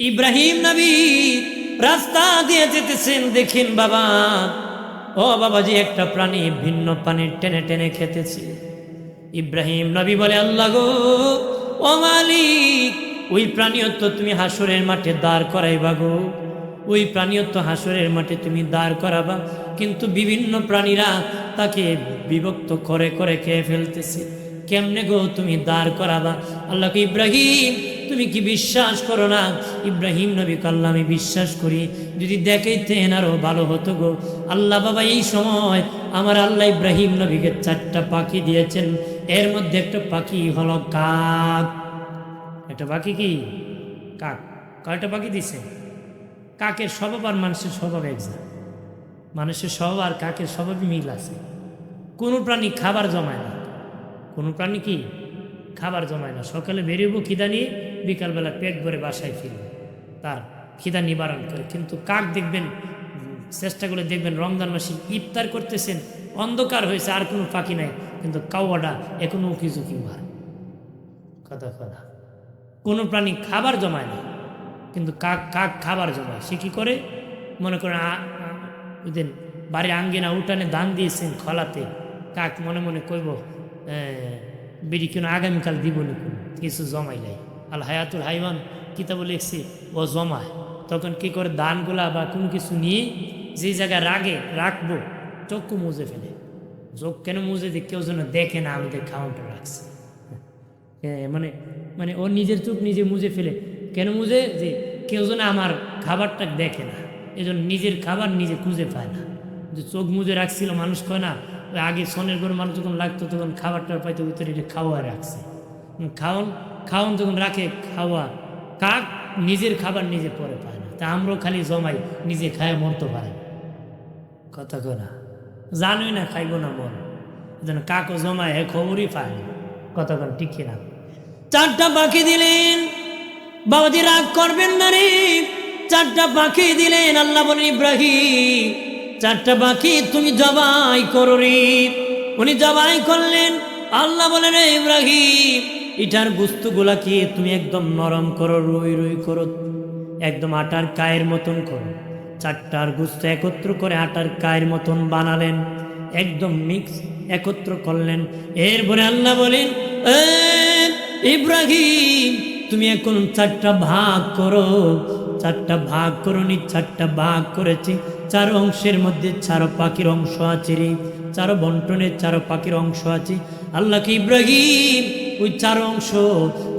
ইব্রাহিম নবী রাস্তা দিয়ে যেতেছেন, দেখেন বাবা, ও বাবাজি, একটা প্রাণী ভিন্ন পানির টেনে টেনে খেতেছে। ইব্রাহিম নবী বলে, আল্লাহ গো, ও মালিক, ওই প্রাণীও তো তুমি হাসরের মাঠে দাঁড় করাইবা গো, ওই প্রাণীও তো হাসরের মাঠে তুমি দাঁড় করাবা, কিন্তু বিভিন্ন প্রাণীরা তাকে বিভক্ত করে করে খেয়ে ফেলতেছে, কেমনে গো তুমি দাঁড় করাবা? আল্লাহকে, ইব্রাহিম তুমি কি বিশ্বাস করো না? ইব্রাহিম নবী কাল্লা, আমি বিশ্বাস করি, যদি দেখাইতেন আরো ভালো হতো গো। আল্লাহ বাবা, এই সময় আমার আল্লাহ ইব্রাহিম নবীকে 4টা পাখি দিয়েছেন, এর মধ্যে একটা পাখি হলো কাক। একটা পাখি কি? কাক। কয়টা পাখি দিছে? কাকের স্বভাব আর মানুষের স্বভাব একজন, মানুষের স্বভাব আর কাকের স্বভাবই মিল আছে। কোনো প্রাণী খাবার জমায় না, কোনো প্রাণী কি খাবার জমায় না। সকালে বেরিয়েবো খিদা নিয়ে, বিকালবেলা পেট ভরে বাসায় ফিরবে, তার খিদা নিবারণ করে। কিন্তু কাক দেখবেন, চেষ্টা করে দেখবেন, রমজান মাসে ইফতার করতেছেন, অন্ধকার হয়েছে, আর কোনো পাখি নাই, কিন্তু কাউয়াটা এখনো উকি ঝুঁকি মার। কথা কথা, কোনো প্রাণী খাবার জমায় না, কিন্তু কাক কাক খাবার জমায়। সে কী করে? মনে করেন ওই দিন বাড়ির আঙ্গিনা উঠানে ধান দিয়েছেন খলাতে, কাক মনে মনে কইব, বেরি কেন আগামীকাল দিব নি, কিছু জমাই নাই। আল হায়াতুল হাইওয়ান কিতাব লিখছি, ও জমায়। তখন কি করে, ধানগুলা বা কোনো কিছু নিয়ে যেই জায়গায় রাখবো, চক্ষু মুজে ফেলে। চোখ কেন মুজে দিই? কেউ যেন দেখে না আমাদের খাওয়ানটা রাখছে। মানে মানে ও নিজের চোখ নিজে মুজে ফেলে। কেন মুজে? যে কেউ যেন আমার খাবারটা দেখে না, এই জন্য নিজের খাবার নিজে খুঁজে পায় না। যে চোখ মুজে রাখছিল, মানুষ কয় না, ওই আগে সনের ঘরে মানুষ যখন লাগতো তখন খাবারটা পাইতো ভিতরে, এটা খাওয়া রাখছে। খাওয়ান যখন রাখে খাওয়া, কাক নিজের খাবার নিজে পরে পায় না। তা আমরাও খালি জমাই, নিজে খায় মরতে পারে। কথা কয় না, জানোই না খাইব না মর, যেন কাকও জমায়, হে খবরই পায় না। কথা কন ঠিক না? 4টা পাখি দিলেন, বাবাজি রাগ করবেন না রে, 4টা পাখি দিলেন। আল্লাহ বলেন, ইব্রাহিম 4টা পাখি তুমি জবাই করো রে। উনি জবাই করলেন। আল্লাহ বলেন, ইব্রাহিম এটার বস্তুগুলা কি তুমি একদম নরম করো, রই রই করো, একদম আটার কায়ের মতন করো। 4টার গোস্ত একত্র করে আটার কায়ের মতন বানালেন, একদম মিক্স একত্র করলেন। এরপরে আল্লাহ বলেন, ইব্রাহিম তুমি এখন 4টা ভাগ করো। 4টা ভাগ করনি, 4টা ভাগ করেছি। 4 অংশের মধ্যে 4 পাখির অংশ আছে রে, 4 বন্টনে 4 পাখির অংশ আছে। আল্লাহকে, ইব্রাহিম ওই 4 অংশ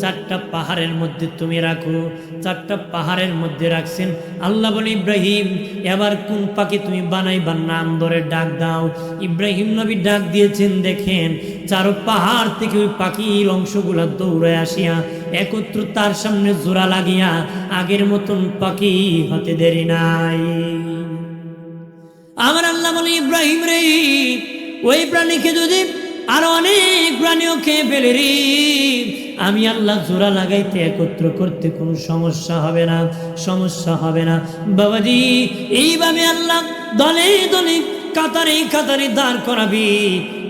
4টা পাহাড়ের মধ্যে তুমি রাখো। 4টা পাহাড়ের মধ্যে রাখছেন। আল্লাহ বলে, ইব্রাহিম এবার কোন পাখি তুমি বানাইবার নাম ধরে ডাক দাও। ইব্রাহিম নবী ডাক দিয়েছেন, দেখেন 4 পাহাড় থেকে ওই পাখির অংশগুলো দৌড়ে আসিয়া একত্র তার সামনে জোড়া লাগিয়া আগের মতন পাখি হতে দেরি নাই। আমার আল্লাহ বলে, ইব্রাহিম রে, ওই প্রাণীকে যদি আর অনেক প্রাণীও খেয়ে ফেলে রে, আমি আল্লাহ জোড়া লাগাইতে একত্র করতে কোনো সমস্যা হবে না, সমস্যা হবে না। বাবাজি এইভাবে আল্লাহ দলে দলে কাতারে কাতারে দাঁড় করাবে,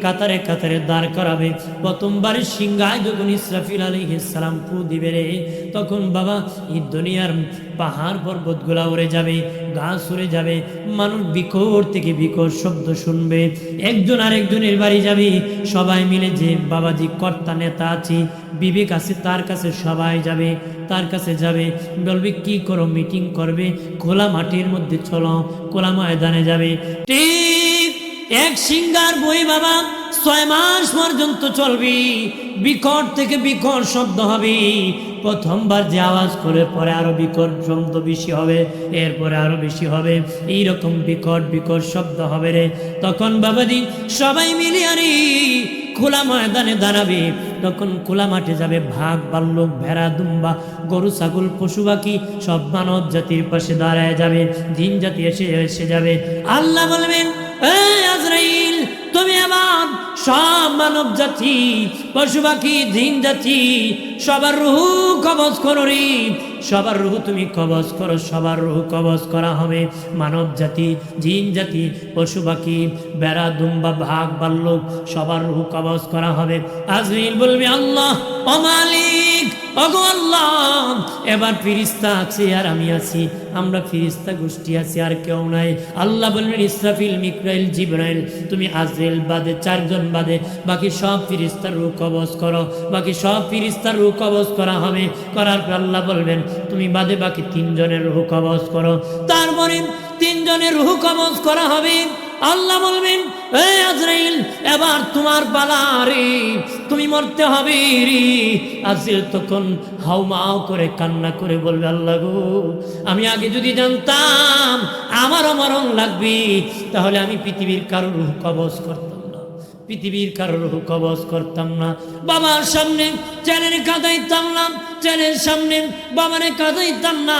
কাতারে কাতারে দাঁড় করাবে। প্রথমবারের সিংহায় যখন ইসরাফিল আলাইহিস সালাম ফু দিবে রে, তখন বাবা এই দুনিয়ার পাহাড় পর্বতগুলা উড়ে যাবে, গাছ উড়ে যাবে, মানুষ বিকট থেকে বিকট শব্দ শুনবে, একজন আরেকজনের বাড়ি যাবে, সবাই মিলে যে বাবাজি কর্তা নেতা আছে, বিবেক আছে, তার কাছে সবাই যাবে, তার কাছে যাবে, বলবে কি করো, মিটিং করবে, খোলা মাটির মধ্যে চলো, খোলা ময়দানে যাবে। ঠিক এক সিংহার বই বাবা 6 মাস পর্যন্ত চলবে, বিকট থেকে বিকট শব্দ হবে। প্রথমবার যে আওয়াজ করে, পরে আরো বিকট শব্দ বেশি হবে, এরপরে আরো বেশি হবে, এইরকম বিকট বিকট শব্দ হবে রে। তখন বাবাজি সবাই মিলে আরে খোলা ময়দানে দাঁড়াবে। তখন খোলা মাঠে যাবে, ভাগ বাল্লুক, ভেড়া, দুম্বা, গরু, ছাগল, পশু পাখি সব মানব জাতির পাশে দাঁড়ায় যাবে, জিন জাতি এসে যাবে। আল্লাহ বলবেন, আজরাইল তুমি আমার সব মানব জাতি, পশু পাখি, জিন জাতি সবার রুহু কবজ করো রে, সবার রুহু তুমি কবজ করো। সবার রুহু কবজ করা হবে। মানব জাতি, জিন জাতি, পশু পাখি, বেড়া, দুম্বা, ভাগ বাল্লুক সবার রুহু কবজ করা হবে। আজরাইল বলবে, আল্লাহ ও মালিক ওগো আল্লাহ, এবার ফেরেশতা আছে আর আমি আছি, আমরা ফেরেশতা গোষ্ঠী আছি, আর কেউ নাই। আল্লাহ বললেন ইসরাফিল, মিকাইল, জিবরাইল, তুমি আজরাইল বাদে 4 জন বাদে বাকি সব ফেরেশতার রূহ কবজ করো। বাকি সব ফেরেশতার রূহ কবজ করা হবে। করার পর আল্লাহ বলবেন তুমি বাদে বাকি 3 জনের রূহ কবজ করো। তারপরে 3 জনের রূহ কবজ করা হবে। আল্লাহ বলবেন এই আজরাইল, এবার তোমার পালা রে, তুমি মরতে হবে রে। আজরাইল তখন হাউমাউ করে কান্না করে বলবে আল্লাহ গো, আমি আগে যদি জানতাম আমারও মরণ লাগবে, তাহলে আমি পৃথিবীর কারোর রূহ কবজ করতাম না, পৃথিবীর কারোর রূহ কবজ করতাম না। বাবার সামনে ছেলের কাঁদাইতাম না, ছেলের সামনে বাবারে কাঁদাইতাম না,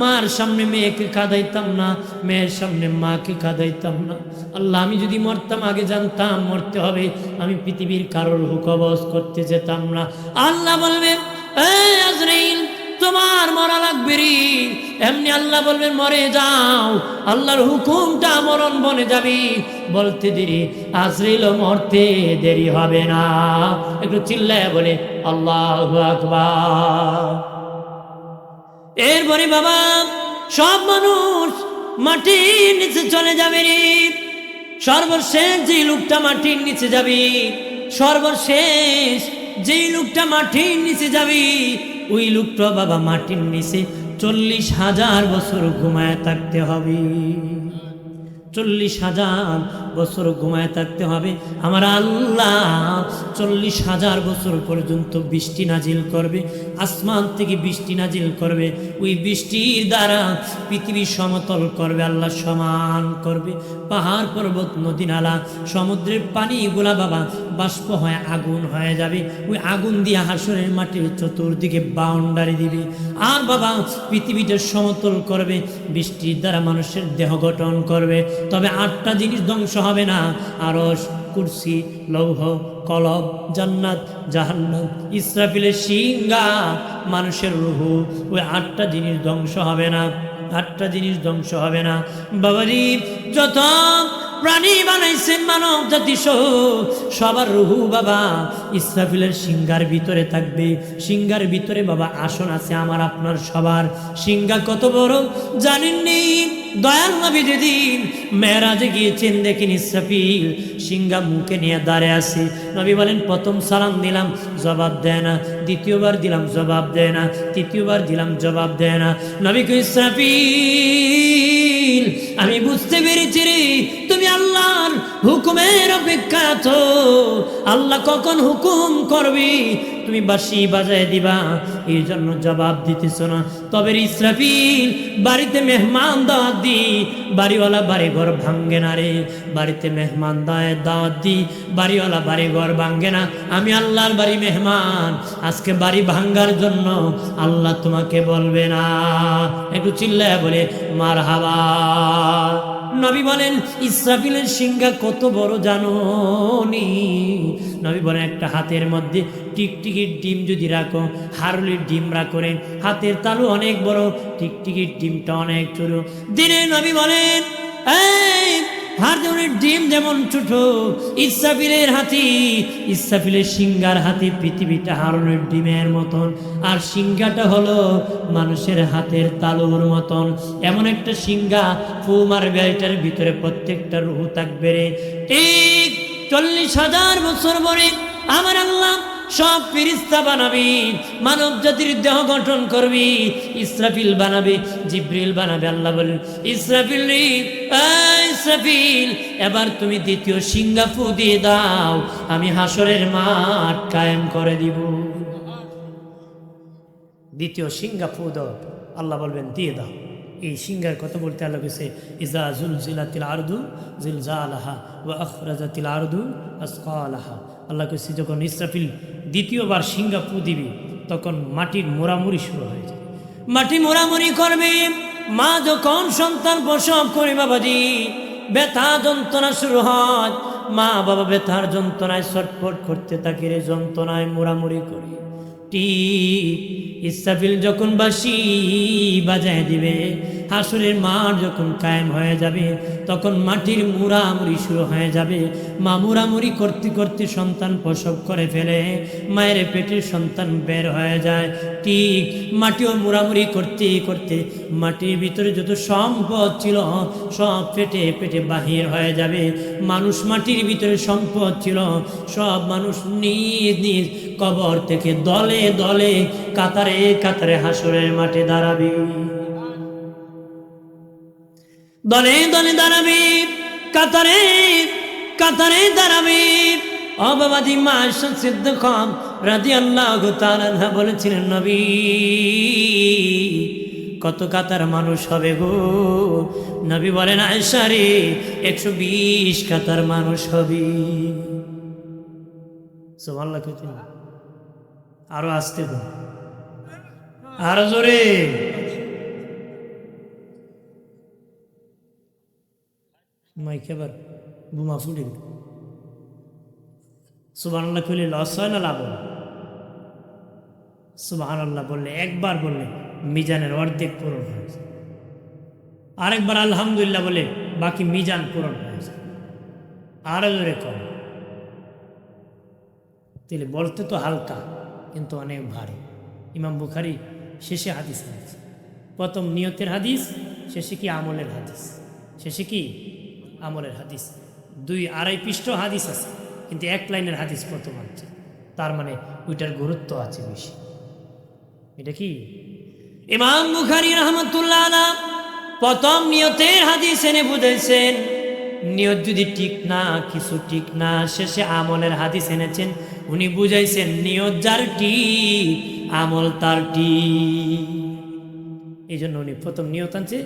মার সামনে মেয়েকে কাঁদাইতাম না, মেয়ের সামনে মাকে কাঁদাইতাম না। আল্লাহ, আমি যদি মরতাম আগে জানতাম মরতে হবে, আমি পৃথিবীর কারোর রূহ কবজ করতে যেতাম না। আল্লাহ বলবেন এই আজরাইল, তোমার মরা লাগবে রে। এমনি আল্লাহ বলবেন মরে যাও, আল্লাহর হুকুমটা মরণ বনে যাবি। বলতে দেরি, আজরাইল মরতে দেরি হবে না। একটু চিল্লায় বলে আল্লাহু আকবার। এরপরে বাবা সব মানুষ মাটির নিচে চলে যাবে রে। সর্বশেষ যে লোকটা মাটির নিচে যাবে, সর্বশেষ যেই লোকটা মাটির নিচে যাবে, ওই লোকটা বাবা মাটির নিচে 40,000 বছর ঘুমায় থাকতে হবে। 40,000 বছর ঘুমায় থাকতে হবে। আমার আল্লাহ 40,000 বছর পর্যন্ত বৃষ্টি নাজিল করবে, আসমান থেকে বৃষ্টি নাজিল করবে। ওই বৃষ্টির দ্বারা পৃথিবী সমতল করবে, আল্লাহ সমান করবে। পাহাড় পর্বত নদী নালা সমুদ্রের পানিগুলা বাবা বাষ্প হয়ে আগুন হয়ে যাবে। ওই আগুন দিয়ে হাসরের মাটির চতুর্দিকে বাউন্ডারি দিবে। আর বাবা পৃথিবীটা সমতল করবে, বৃষ্টির দ্বারা মানুষের দেহ গঠন করবে। তবে 8টা জিনিস ধ্বংস হবে না, আরশ, কুরসি, লৌহ, কলব, জান্নাত, জাহান্নাম, ইসরাফিলের সিংহা, মানুষের রূহ, ওই 8টা জিনিস ধ্বংস হবে না। 8টা জিনিস ধ্বংস হবে না। বাবারি যত প্রাণী বানাইছেন মানব জাতি সহ সবার রুহু বাবা ইসরাফিলের সিংহার ভিতরে থাকবে। সিংহার ভিতরে বাবা আসন আছে আমার আপনার সবার। সিংহা কত বড় জানেননি? দয়াল নবী যেদিন মেরাজে গিয়েছেন দেখেন ইসরাফিল সিংহা মুখে নিয়ে দাঁড়িয়ে আছে। নবী বলেন প্রথম সালাম দিলাম জবাব দেয় না, দ্বিতীয়বার দিলাম জবাব দেয় না, তৃতীয়বার দিলাম জবাব দেয় না। নবী কই ইসরাফিল আমি বুঝতে পেরেছি রে তুমি আল্লাহর হুকুমের অপেক্ষা আছো। আল্লাহ কখন হুকুম করবি তুমি বাঁশি বাজায় দিবা, এই জন্য জবাব দিতেছ না। তবে ইসরাফিল বাড়িতে মেহমান দাওয়াত দি, বাড়িওয়ালা বাড়ি ঘর ভাঙ্গে না রে। বাড়িতে মেহমান দাওয়াত দি, বাড়িওয়ালা বাড়ি ঘর ভাঙ্গে না। আমি আল্লাহর বাড়ি মেহমান, আজকে বাড়ি ভাঙ্গার জন্য আল্লাহ তোমাকে বলবে না। একটু চিল্লায় বলে মারহাবা। নবী বলেন ইসরাফিলের সিংহা কত বড় জানোনি? নবী বলেন একটা হাতের মধ্যে টিকটিকির ডিম যদি রাখো, হারুলির ডিম রাখেন, হাতের তালু অনেক বড়, টিকটিকির ডিমটা অনেক ছোট। দিনে নবী বলেন এই হারুনের ডিম যেমন ছোট, ইসরাফিলের হাতি, ইসরাফিলের সিংহার হাতি পৃথিবীটা হারুনের ডিমের মতন, আর সিংহাটা হলো মানুষের হাতের তালুর মতন। এমন একটা সিংহা ফু মারবে, এটার ভিতরে প্রত্যেকটা রূহ থাকবে রে। ঠিক 40,000 বছর পরে আমার আল্লাহ সব ফেরেশতা বানাবি, মানব জাতির দেহ গঠন করবি। ইসরাফিল বানাবে, জিবরিল বানাবে। আল্লাহ বলেন ইসরাফিল রে, ইসরাফিল এবার তুমি দ্বিতীয় সিংহা ফু দিয়ে দাও, আমি হাসরের মাঠ কায়েম করে দিব। দ্বিতীয় সিংহা ফু দাও, আল্লাহ বলবেন দিয়ে দাও। এই সিংহার কথা বলতে আল্লাহ বলেছে ইজা জুলজিলাতিল আরদু জিলজালাহা ওয়া আখরাজাতিল আরদু আসকালাহা। আল্লাহ কইছে যখন ইসরাফিল দ্বিতীয়বার সিংহা ফু দিবে তখন মাটির মোড়ামুড়ি শুরু হয়ে যায়। মাটি মোড়ামুড়ি করবে। মা যখন সন্তান প্রসব করে বাবাজি ব্যথা যন্ত্রণা শুরু হয়, মা বাবা ব্যথার যন্ত্রণায় ছটফট করতে থাকে রে, যন্ত্রণায় মোড়ামুড়ি করে। ঠিক ইসরাফিল যখন বাঁশি বাজায় দিবে হাসরের মাঠ যখন কায়েম হয়ে যাবে তখন মাটির মুড়ামুড়ি শুরু হয়ে যাবে। মা মুড়ামুড়ি করতে করতে সন্তান প্রসব করে ফেলে, মায়ের পেটের সন্তান বের হয়ে যায়। ঠিক মাটিও মুড়ামুড়ি করতে করতে মাটির ভিতরে যত সম্পদ ছিল সব পেটে পেটে বাহির হয়ে যাবে। মানুষ মাটির ভিতরে সম্পদ ছিল, সব মানুষ নিজ নিজ কবর থেকে দলে দলে কাতারে কাতারে হাসরের মাঠে দাঁড়াবে, দলে দলে দাঁড়াবে, কাতারে কাতারে দাঁড়াবে। ও বাবাজি, মা আয়েশা সিদ্দিকা রাদিয়াল্লাহু তাআলা আনহা বলেছিলেন, নবী কত কাতার মানুষ হবে গো? নবী বলেন, আয়েশা রে 120 কাতার মানুষ হবে। সুবহানাল্লাহ। আরো আসতে গো, আরো জোরে। মাইকে আবার বোমা ফুটে গেল। সুবহানাল্লাহ কইলে লস হয় না লাভ হয়? সুবহানাল্লাহ বললে, একবার বললে মিজানের অর্ধেক পূরণ হয়েছে, আরেকবার আলহামদুলিল্লাহ বলে বাকি মিজান পূরণ হয়েছে। আরো জোরে কম। তাহলে বলতে তো হালকা কিন্তু অনেক ভারী। ইমাম বুখারী শেষে হাদিস আছে, প্রথম নিয়তের হাদিস, শেষে কি আমলের হাদিস, শেষে কি আমলের হাদিস। 2-2.5 পৃষ্ঠ হাদিস আছে, কিন্তু 1 লাইনের হাদিস প্রথম আছে। তার মানে ওইটার গুরুত্ব আছে বেশি। এটা কি ইমাম বুখারী রাহমাতুল্লাহ আলাইহি প্রথম নিয়তের হাদিস এনে বুঝাইছেন, নিয়ত যদি ঠিক না, কিছু ঠিক না, শেষে আমলের হাদিস এনেছেন। উনি বুঝাইছেন নিয়ত যার ঠিক, আমল তার ঠিক। এই জন্য উনি প্রথম নিয়ত আনছে,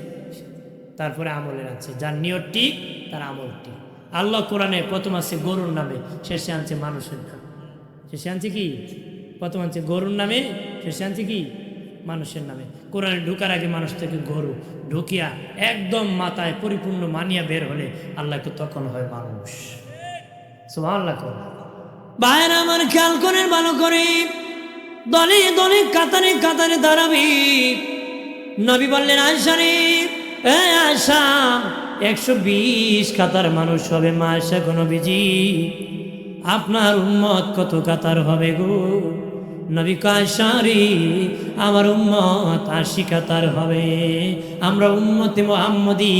তারপরে আমলের আনছে। যার নিয়ত ঠিক তার আমল ঠিক। আল্লাহ কোরআনে প্রথম আছে গরুর নামে, শেষে আনছে মানুষের নামে। শেষে আনছে কি? প্রথম আনছে গরুর নামে, শেষে আনছে কি? মানুষের নামে। কোরআনে ঢুকার আগে মানুষ থেকে গরু ঢুকিয়া একদম মাথায় পরিপূর্ণ মানিয়া বের হলে আল্লাহকে তখন হয় মানুষ। সুবহানাল্লাহ। ভাইরা আমার, খেয়াল করেন ভালো করে, দলে দলে কাতারে কাতারে দাঁড়াবি। নবী বললেন, আয়েশা রে, আয়েশা 120 কাতার মানুষ হবে। মা আয়েশা গো, নবীজি আপনার উম্মত কত কাতার হবে গো? নবী কয়, আয়েশা রে, আমার উম্মত 80 কাতার হবে। আমরা উম্মতে মুহাম্মদী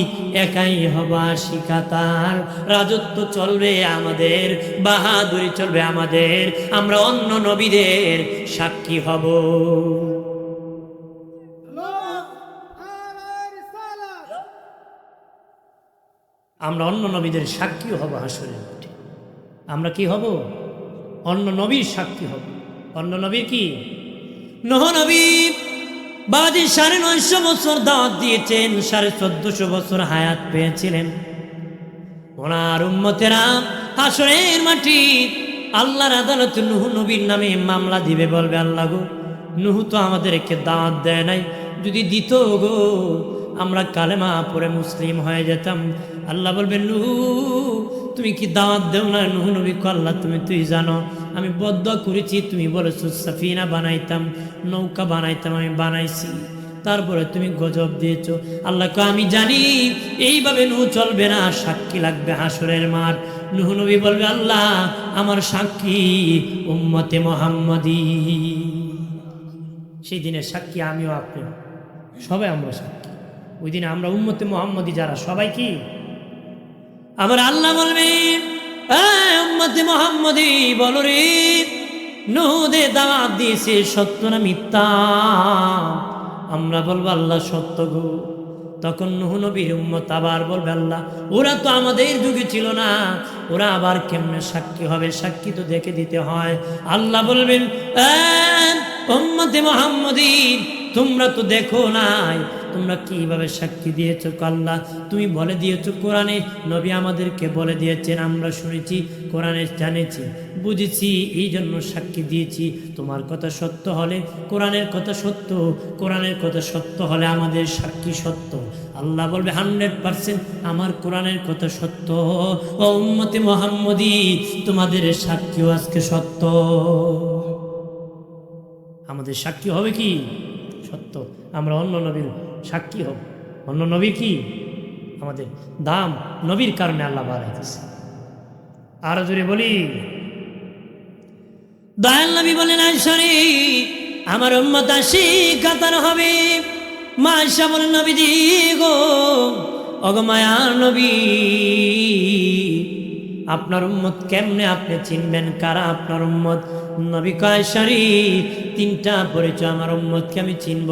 একাই হব 80 কাতার। রাজত্ব চলবে আমাদের, বাহাদুরি চলবে আমাদের, আমরা অন্য নবীদের সাক্ষী হব। আমরা অন্য নবীদের সাক্ষী হব হাসরের মাঠে। আমরা কি হব? অন্য নবীর সাক্ষী হব। অন্য নবীর কি? নূহ নবী বাদী 950 বছর দাওয়াত দিয়েছেন, 1450 বছর হায়াত পেয়েছিলেন। ওনার উম্মতেরা হাসরের মাটি আল্লাহর আদালতে নূহ নবীর নামে মামলা দিবে, বলবে, আল্লাহ গো, নূহ তো আমাদেরকে দাওয়াত দেয় নাই, যদি দিত গো আমরা কালেমা পড়ে মুসলিম হয়ে যেতাম। আল্লাহ বলবেন, নূহ তুমি কি দাওয়াত দেও না? নূহ নবী কয়, আল্লাহ তুই জানো আমি বদদুয়া করেছি, তুমি বলেছো সাফিনা বানাইতাম, নৌকা বানাইতাম, আমি বানাইছি, তারপরে তুমি গজব দিয়েছো। আল্লাহ কয়, আমি জানি এইভাবে নূহ চলবে না, সাক্ষী লাগবে হাসরের মাঠ। নূহ নবী বলবে, আল্লাহ আমার সাক্ষী উম্মতে মুহাম্মদী। সেই দিনের সাক্ষী আমিও আপনিও, সবাই আমরা সাক্ষী। ওই দিনে আমরা উম্মতে মুহাম্মদী যারা সবাই কি আমার আল্লাহ বলবে, উম্মতে মুহাম্মদী বলো রে, নূহ দে দাওয়াত দিয়েছে সত্য না মিথ্যা? আমরা বলবো, আল্লাহ সত্য গো। তখন নূহ নবীর উম্মত আবার বলবে, আল্লাহ ওরা তো আমাদের যুগে ছিল না, ওরা আবার কেমনে সাক্ষী হবে? সাক্ষী তো দেখে দিতে হয়। আল্লাহ বলবেন, উম্মতে মুহাম্মদী তোমরা তো দেখো নাই, তোমরা কিভাবে সাক্ষী দিয়েছো? আল্লাহ তুমি বলে দিয়েছো কোরআনে, নবী আমাদেরকে বলে দিয়েছেন, আমরা শুনেছি, কোরআনে জানেছি, বুঝেছি, এই জন্য সাক্ষী দিয়েছি। তোমার কথা সত্য হলে কোরআনের কথা সত্য, কোরআনের কথা সত্য হলে আমাদের সাক্ষী সত্য। আল্লাহ বলবে 100% আমার কোরআনের কথা সত্য। ও উম্মতে মুহাম্মদী তোমাদের সাক্ষীও আজকে সত্য। আমাদের সাক্ষী হবে কি? সত্য। আমরা অন্য নবীর সাক্ষী হব। অন্য নবী কি আমাদের দাম নবীর কারণে আল্লাহ বাড়াইতেছে। আরো জোরে বলি, দয়াল নবী বলেন আয়সারে আমার উম্মত আশি কাতার হবে। মা আয়সা বলেন নবীজি গো, ওগো মায়ার নবী, আপনার উম্মত কেমনে আপনি চিনবেন কারা আপনার উম্মত? নবী কয় আয়সারে তিনটা পরিচয় আমার উম্মতকে আমি চিনব।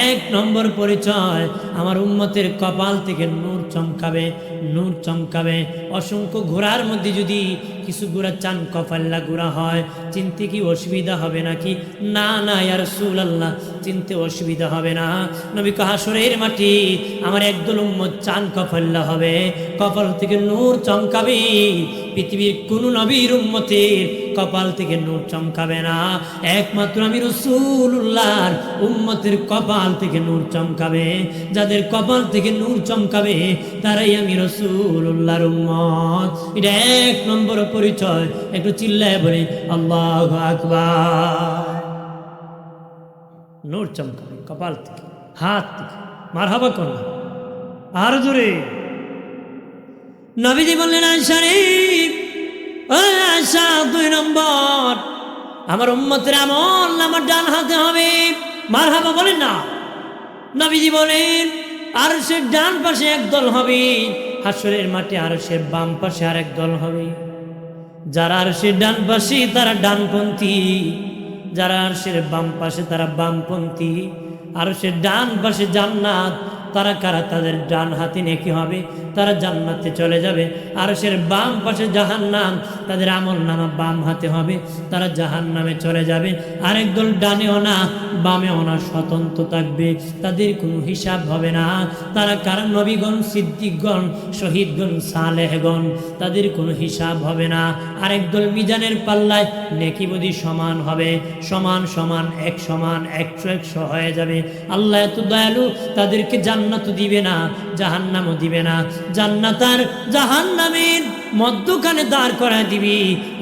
এক নম্বর পরিচয়, আমার উম্মতের কপাল থেকে নূর চমকাবে, নূর চমকাবে। অসংখ্য ঘোড়ার মধ্যে যদি কিছু ঘোড়া চান কপাল্লা ঘোড়া হয়, চিনতে কি অসুবিধা হবে নাকি? না না ইয়া রাসূলুল্লাহ, চিনতে অসুবিধা হবে না। নবী কয় হাসরের মাটি আমার একদল উম্মত চান কপাল্লা হবে, কপাল থেকে নূর চমকাবে। পৃথিবীর কোন নবীর উম্মতের কপাল থেকে নূর চমকাবে না, একমাত্র আমি রাসূলুল্লাহর উম্মতের কপাল থেকে নূর চমকাবে। যাদের কপাল থেকে নূর চমকাবে তারাই আমি রাসূলুল্লাহর উম্মত। এটা এক নম্বর পরিচয়। একটু চিল্লায় বলি আল্লাহু আকবার। নূর চমকাবে কপাল থেকে, হাত থেকে, মারহাবা করুন আর জোরে। নবীজি বললেন আয়সা রে, ও আয়সা, দুই নম্বর আমার উম্মতের আমল আমার ডান হাতে হবে। মারহাবা বলেন না। নবীজি বলেন আরশের ডান পাশে একদল হবে, হাসরের মাঠে আরশের বাম পাশে আরেক দল হবে। যারা আরশের ডান পাশে তারা ডানপন্থী, যারা আরশের বাম পাশে তারা বামপন্থী। আরশের ডান পাশে জান্নাত, তারা কারা? তাদের ডান হাতে নেকি হবে, তারা জান্নাতে চলে যাবে। আরশের বাম পাশে জাহান্নাম, তাদের আমল নামা বাম হাতে হবে, তারা জাহান্নামে চলে যাবে। আরেক দল ডানেও না বামেও না, স্বতন্ত্র থাকবে, তাদের কোনো হিসাব হবে না। তারা কারা? নবীগণ, সিদ্দিকগণ, শহীদগণ, সালেহগণ, তাদের কোনো হিসাব হবে না। আরেক দল মিজানের পাল্লায় নেকি বদি সমান হবে, সমান সমান, এক সমান, 100 হয়ে যাবে। আল্লাহ এত দয়ালু, তাদেরকে জান্নাতও দিবে না, জাহান্নামও দিবে না। জান্নাত আর জাহান্নামের মধ্যখানে দাঁড় করায় দিবি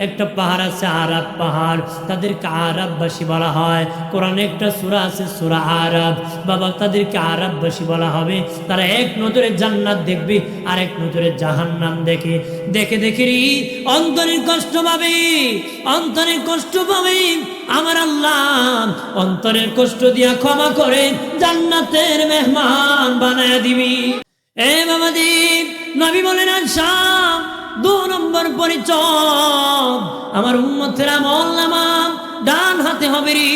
একটা পাহাড় আছে, আরাব পাহাড়, তাদেরকে আরাববাসী বলা হয়। কোরআনে একটা সূরা আছে সূরা আরাব, বাবা তাদেরকে আরাববাসী বলা হবে। তারা এক নজরে জান্নাত দেখবে আর এক নজরে জাহান্নাম দেখে, দেখে দেখে অন্তরের কষ্ট পাবে, অন্তরের কষ্ট পাবে। আমার আল্লাহ অন্তরের কষ্ট দিয়া ক্ষমা করে জান্নাতের মেহমান বানায়া দিবি। এ বাবাজি, নবী বলেন আয়সা, 2 নম্বর পরিচয় আমার উম্মতের আমল নামা ডান হাতে হবে রে।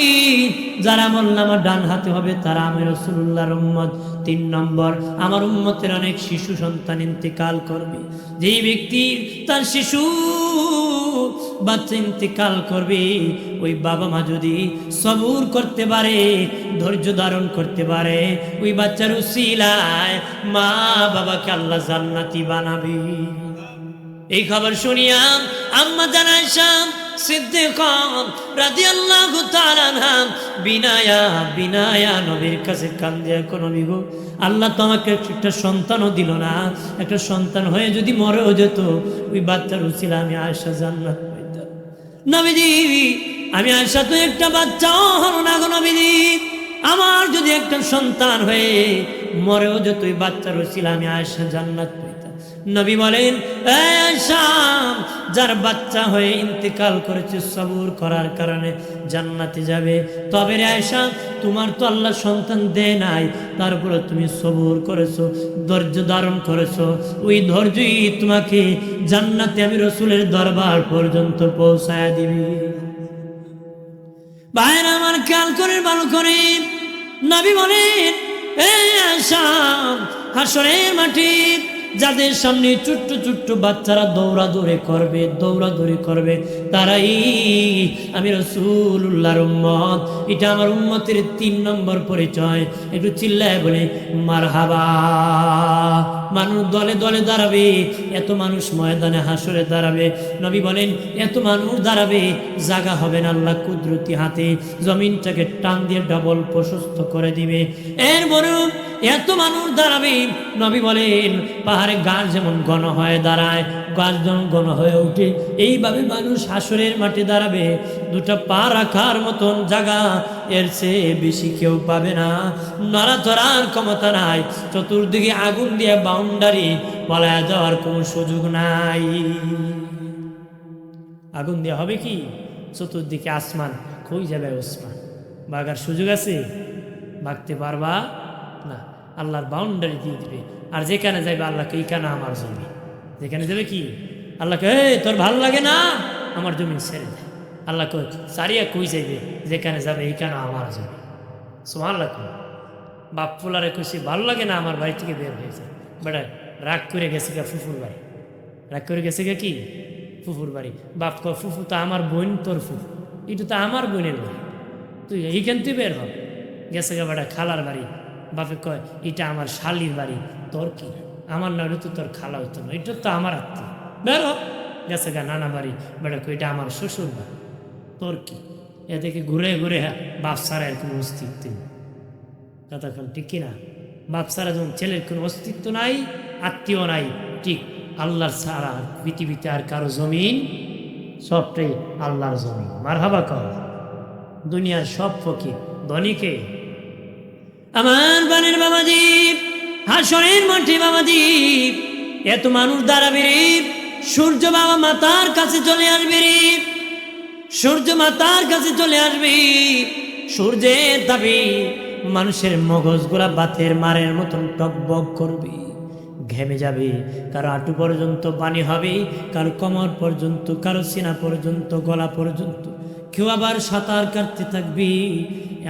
যারা আমল নামা ডান হাতে হবে তারা আমি রাসূলুল্লাহর উম্মত। 3 নম্বর, আমার উম্মতের অনেক শিশু সন্তান ইন্তেকাল করবে। যেই ব্যক্তি তার শিশু বাচ্চা ইন্তেকাল করবে, ওই বাবা মা যদি সবুর করতে পারে, ধৈর্য ধারণ করতে পারে, ওই বাচ্চার উসিলায় মা বাবাকে আল্লাহ জান্নাতি বানাবে। এই খবর শুনিয়া আম্মা জান আয়েশা সিদ্দিকা রাদিয়াল্লাহু তাআলা আনহা বিনায়া নবীর কাছে কান্দিয়া, কোন নবী গো, আল্লাহ তোমাকে একটা সন্তানও দিল না, একটা সন্তান হয়ে যদি মরেও যেত, ওই বাচ্চার উসিলা আমি আয়েশা জান্নাত পাইতাম। নবীজি, আমি আয়েশা তো একটা বাচ্চাও হলো না গো নবীজি, আমার যদি একটা সন্তান হয়ে মরেও যেত, ওই বাচ্চার উসিলা আমি আয়েশা জান্নাত পাইতাম। নবী বলেন আয়েশা, যার বাচ্চা হয়ে ইন্তেকাল করেছে সবুর করার কারণে জান্নাতে যাবে। তবে রে আয়েশা, তোমার তো আল্লাহ সন্তান দেয় নাই, তারপরে তুমি সবুর করেছো, ধৈর্য ধারণ করেছো, ওই ধৈর্যই তোমাকে জান্নাতে আমি রাসূলের দরবার পর্যন্ত পৌঁছায়া দিবি। ভাইরা আমার, খেয়াল করে ভালো করে, নবী বলেন এ আয়েশা, হাসরের মাঠে যাদের সামনে ছোট্ট ছোট্ট বাচ্চারা দৌড়াদৌড়ি করবে, তারাই আমি রাসূলুল্লাহর উম্মত। এটা আমার উম্মতের 3 নম্বর পরিচয়। একটু চিল্লায় বলে মারহাবা। মানুষ দলে দলে দাঁড়াবে, এত মানুষ ময়দানে হাসরে দাঁড়াবে। নবী বলেন এত মানুষ দাঁড়াবে, জায়গা হবে না, আল্লাহ কুদরতি হাতে জমিনটাকে টান দিয়ে ডাবল প্রশস্ত করে দিবে। এর বড় এত মানুষ দাঁড়াবে, নবী বলেন পাহাড়ে গাছ যেমন ঘন হয়ে দাঁড়ায়, কাজজন গণ হয়ে ওঠে। এইভাবে মানুষ হাসরের মাঠে দাঁড়াবে, দুটা পা রাখার মতন জায়গা এর চেয়ে বেশি কেউ পাবে না। নড়াচড়ার ক্ষমতা নাই, চতুর্দিকে আগুন দিয়ে বাউন্ডারি, পালায়া যাওয়ার কোনো সুযোগ নাই। আগুন দেওয়া হবে কি, চতুর্দিকে আসমান, কই যাবে ওসমান, বাগার সুযোগ আছে? ভাগতে পারবা না, আল্লাহর বাউন্ডারি দিয়ে দিবে। আর যেখানে যাইবে আল্লাহকে এইখানে আমার জমি, যেখানে যাবে কি আল্লাহকে, তোর ভাল লাগে না আমার জমি ছেড়ে দে। আল্লাহ কই সারিয়া কই যাইবে, যেখানে যাবে এইখানে আমার জমি। সুবহানাল্লাহ। বাপ ফুলারে কইছি ভালো লাগে না আমার বাড়ি থেকে বের হয়ে যায়, বেটা রাগ করে গেছে গা ফুফুর বাড়ি, রাগ করে গেছে গা কি ফুফুর বাড়ি। বাপ কয় ফুফু তো আমার বোন, তোর ফুফু, এটা তো আমার বোনের বাড়ি, তুই এইখান তুই বের হ। গেছে গা বেটা খালার বাড়ি, বাপে কয় এটা আমার শালির বাড়ি, তোর কি, আমার না, ওটা তো তোর খালা হইতো না, এটা তো আমার আত্মীয়, বের হ। গেছে গা নানা বাড়ি, বেটা কয় এটা আমার শ্বশুর বাড়ি, তোর কি। এ থেকে ঘুরে ঘুরে বাপ ছাড়া এর কোনো অস্তিত্ব নেই। কতক্ষণ ঠিক কিনা? বাপ ছাড়া যখন ছেলের কোনো অস্তিত্ব নাই, আত্মীয় নাই, ঠিক আল্লাহর ছাড়া পৃথিবীতে আর কারো জমিন, সবটাই আল্লাহর জমিন। মারহাবা কর। দুনিয়ার সব ফকির, ধনীকে আমার বানের বাবাজি, হাসরের মাঠে বাবাজি এত মানুষ দাঁড়াবে রে, সূর্য বাবা মাতার কাছে চলে আসবে রে, সূর্য মাতার কাছে চলে আসবে, সূর্যের তাপে মানুষের মগজগুলা বাতের মারের মতন টকবক করবে, ঘেমে যাবে, কারো হাঁটু পর্যন্ত পানি হবে, কারো কোমর পর্যন্ত, কারো সিনা পর্যন্ত, গলা পর্যন্ত, কেউ আবার সাঁতার কাটতে থাকবে।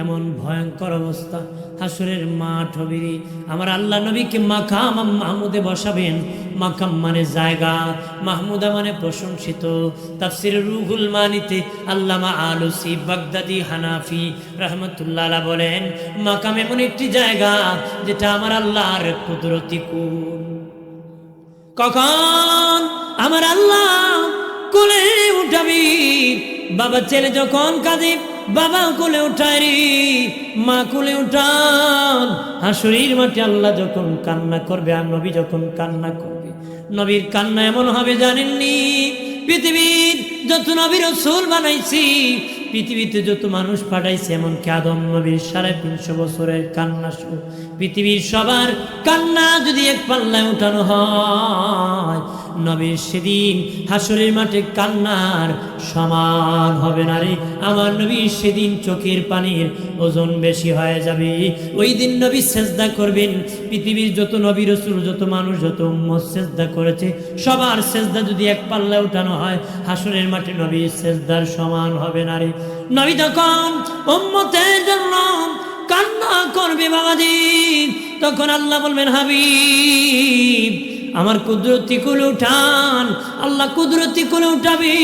এমন ভয়ঙ্কর অবস্থা হাসরের মাঠ হবে রে। আমার আল্লাহ নবীকে মাকাম মাহমুদে বসাবেন। মাকাম মানে জায়গা, মাহমুদা মানে প্রশংসিত। তাফসিরে রুহুল মানিতে আল্লামা আলুসি বাগদাদি হানাফি রহমতুল্লাহ আলাইহি বলেন, মাকাম এমন একটি জায়গা যেটা আমার আল্লাহর কুদরতি কুল। কখন আমার আল্লাহ কোলে উঠাবি, বাবা ছেলে যখন কাঁদে বাবা কোলে উঠায় রে, মা কোলে উঠান। হাসরের মাঠে আল্লাহ যখন কান্না করবে আর নবী যখন কান্না করবে, নবীর কান্না এমন হবে জানেননি? পৃথিবীর যত নবী রাসূল বানাইছি, পৃথিবীতে যত মানুষ পাঠাইছে, এমনকি আদম নবীর 350 বছরের কান্না সহ পৃথিবীর সবার কান্না যদি এক পাল্লায় উঠানো হয়, নবীর সেদিন হাসরের মাঠে কান্নার সমান হবে না রে। আমার নবীর সেদিন চোখের পানির ওজন বেশি হয়ে যাবে। ওই দিন নবী সেজদা করবেন, পৃথিবীর যত নবী রাসূল, যত মানুষ, যত উম্মত সেজদা করেছে, সবার সেজদা যদি এক পাল্লায় উঠানো হয়, হাসরের মাঠে নবীর সেজদার সমান হবে না রে। নবী তখন উম্মতের জন্য কান্না করবে বাবাজি, তখন আল্লাহ বলবেন হাবিব আমার কুদরতি কোলে উঠান। আল্লাহ কুদরতি কোলে উঠাবি,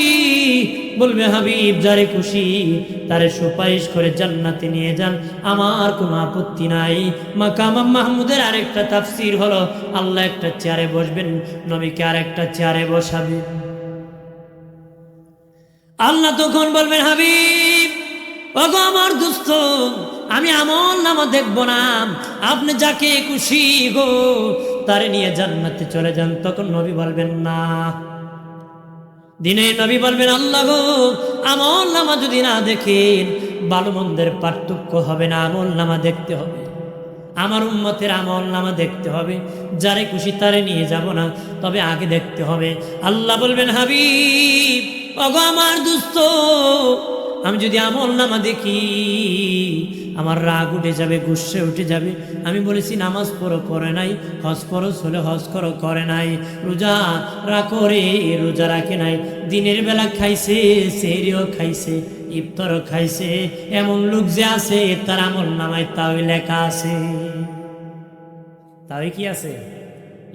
বলবে হাবিব যারে খুশি তারে সুপারিশ করে জান্নাতে নিয়ে যান, আমার কোনো আপত্তি নাই। মাকাম মাহমুদের আরেকটা তাফসীর হলো, আল্লাহ একটা চেয়ারে বসবেন, নবীকে আরেকটা চেয়ারে বসাবেন। আল্লাহ তখন বলবেন হাবিব ওগো আমার দোস্ত, আমি আমল নামা দেখবো না, আপনি যাকে খুশি গো তারে নিয়ে জান্নাতে চলে যান। তখন নবী বলবেন না, দিনে নবী বলবেন আল্লাহ গো আমল নামা যদি না দেখেন ভালো মন্দের পার্থক্য হবে না, আমল নামা দেখতে হবে, আমার উম্মতের আমল নামা দেখতে হবে, যারে খুশি তারে নিয়ে যাব না, তবে আগে দেখতে হবে। আল্লাহ বলবেন হাবিব ওগো আমার দোস্ত, আমি যদি আমল নামা দেখি আমার রাগ উঠে যাবে, গুসে উঠে যাবে। আমি বলেছি নামাজ পড়ো, করে নাই, হজ করো, চলে হজ করো, করে নাই, রোজা রাখো রে, রোজা রাখে নাই, দিনের বেলা খাইছে, সেহরিও খাইছে, ইফতারও খাইছে, এমন লোক যে আছে তার আমল নামায় তাও লেখা আছে, তাও কি আছে